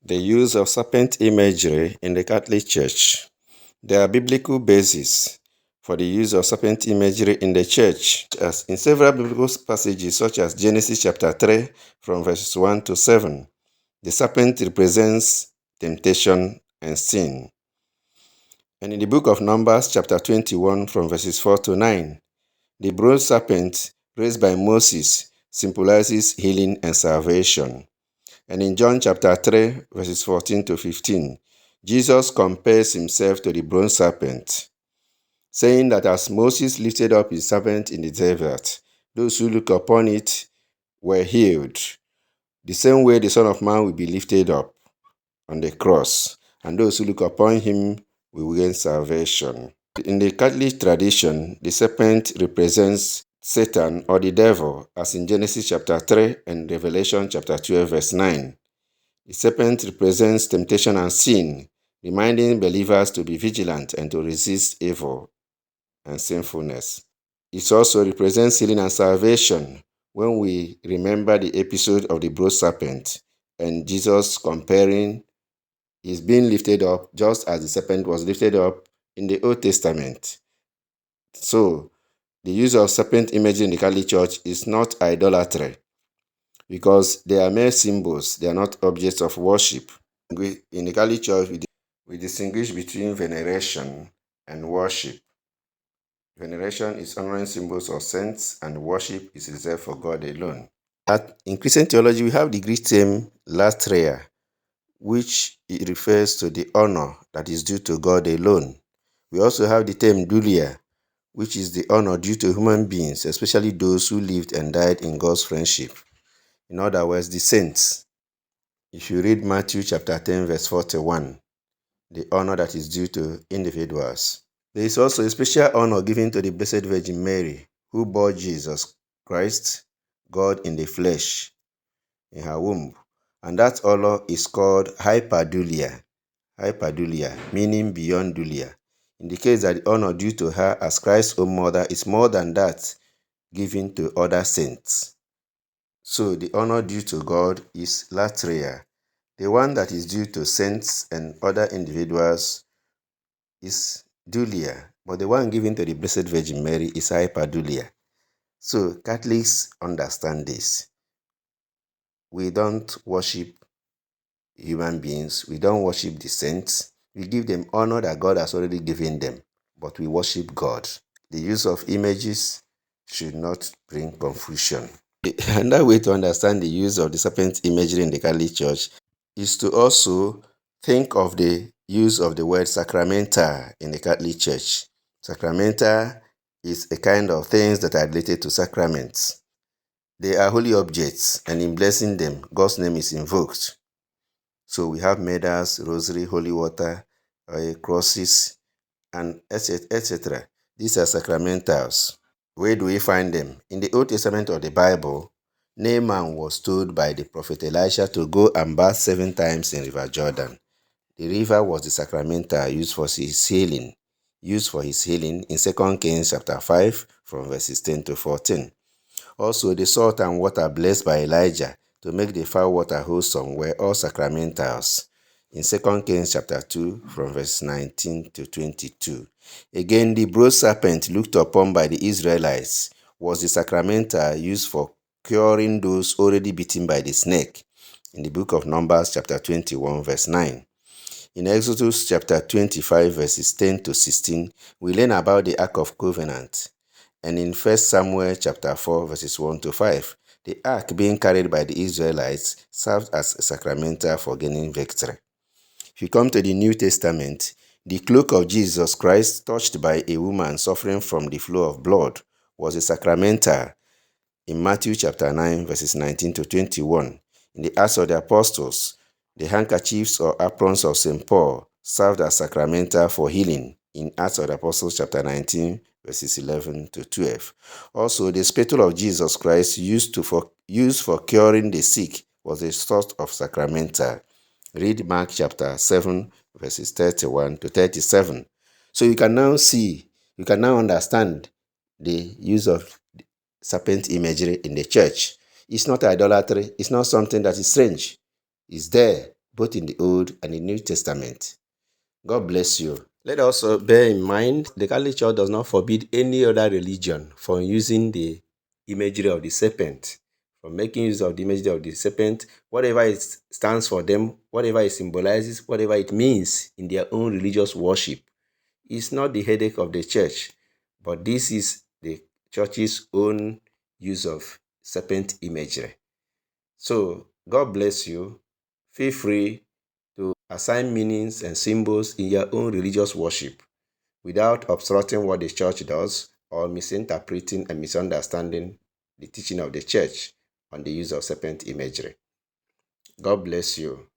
The use of serpent imagery in the Catholic Church. There are biblical bases for the use of serpent imagery in the church, as in several biblical passages such as Genesis chapter 3 from verses 1 to 7. The serpent represents temptation and sin. And in the book of Numbers chapter 21 from verses 4 to 9, the bronze serpent raised by Moses symbolizes healing and salvation. And in John chapter 3, verses 14 to 15, Jesus compares himself to the bronze serpent, saying that as Moses lifted up his serpent in the desert, those who look upon it were healed. The same way the Son of Man will be lifted up on the cross, and those who look upon him will gain salvation. In the Catholic tradition, the serpent represents Satan or the devil, as in Genesis chapter 3 and Revelation chapter 12 verse 9. The serpent represents temptation and sin, reminding believers to be vigilant and to resist evil and sinfulness. It also represents healing and salvation when we remember the episode of the bronze serpent and Jesus comparing his being lifted up just as the serpent was lifted up in the Old Testament. So, the use of serpent imagery in the Catholic Church is not idolatry, because they are mere symbols, they are not objects of worship. In the Catholic Church, we distinguish between veneration and worship. Veneration is honoring symbols of saints, and worship is reserved for God alone. In Christian theology, we have the Greek term latria, which it refers to the honor that is due to God alone. We also have the term dulia, which is the honor due to human beings, especially those who lived and died in God's friendship. In other words, the saints. If you read Matthew chapter 10 verse 41, the honor that is due to individuals. There is also a special honor given to the Blessed Virgin Mary, who bore Jesus Christ, God in the flesh, in her womb. And that honor is called hyperdulia. Hyperdulia, meaning beyond dulia, indicates that the honor due to her as Christ's own mother is more than that given to other saints. So the honor due to God is latria. The one that is due to saints and other individuals is dulia, but the one given to the Blessed Virgin Mary is hyperdulia. So Catholics understand this. We don't worship human beings, we don't worship the saints. We give them honor that God has already given them, but we worship God. The use of images should not bring confusion. Another way to understand the use of the serpent imagery in the Catholic Church is to also think of the use of the word sacramental in the Catholic Church. Sacramental is a kind of things that are related to sacraments. They are holy objects, and in blessing them, God's name is invoked. So we have medals, rosary, holy water, crosses, and etc. These are sacramentals. Where do we find them? In the Old Testament of the Bible, Naaman was told by the prophet Elisha to go and bath 7 times in River Jordan. The river was the sacramental used for his healing. In 2 Kings chapter 5 from verses 10 to 14. Also, the salt and water blessed by Elijah to make the foul water wholesome were all sacramentals. In 2 Kings chapter 2 from verse 19 to 22. Again, the bronze serpent looked upon by the Israelites was the sacramental used for curing those already bitten by the snake. In the book of Numbers chapter 21 verse 9. In Exodus chapter 25 verses 10 to 16, we learn about the Ark of Covenant. And in 1 Samuel chapter 4 verses 1 to 5, the ark being carried by the Israelites served as a sacramental for gaining victory. If you come to the New Testament, the cloak of Jesus Christ touched by a woman suffering from the flow of blood was a sacramental in Matthew chapter 9 verses 19 to 21. In the Acts of the Apostles, the handkerchiefs or aprons of St. Paul served as sacramental for healing in Acts of the Apostles chapter 19 verses 11 to 12. Also, the spittle of Jesus Christ used for curing the sick was a sort of sacramental. Read Mark chapter 7 verses 31 to 37. So you can now understand the use of serpent imagery in the church. It's not idolatry. It's not something that is strange. It's there, both in the Old and the New Testament. God bless you. Let us also bear in mind the Catholic Church does not forbid any other religion from using the imagery of the serpent, from making use of the imagery of the serpent, whatever it stands for them, whatever it symbolizes, whatever it means in their own religious worship. It's not the headache of the church, but this is the church's own use of serpent imagery. So, God bless you. Feel free to assign meanings and symbols in your own religious worship without obstructing what the church does or misinterpreting and misunderstanding the teaching of the church on the use of serpent imagery. God bless you.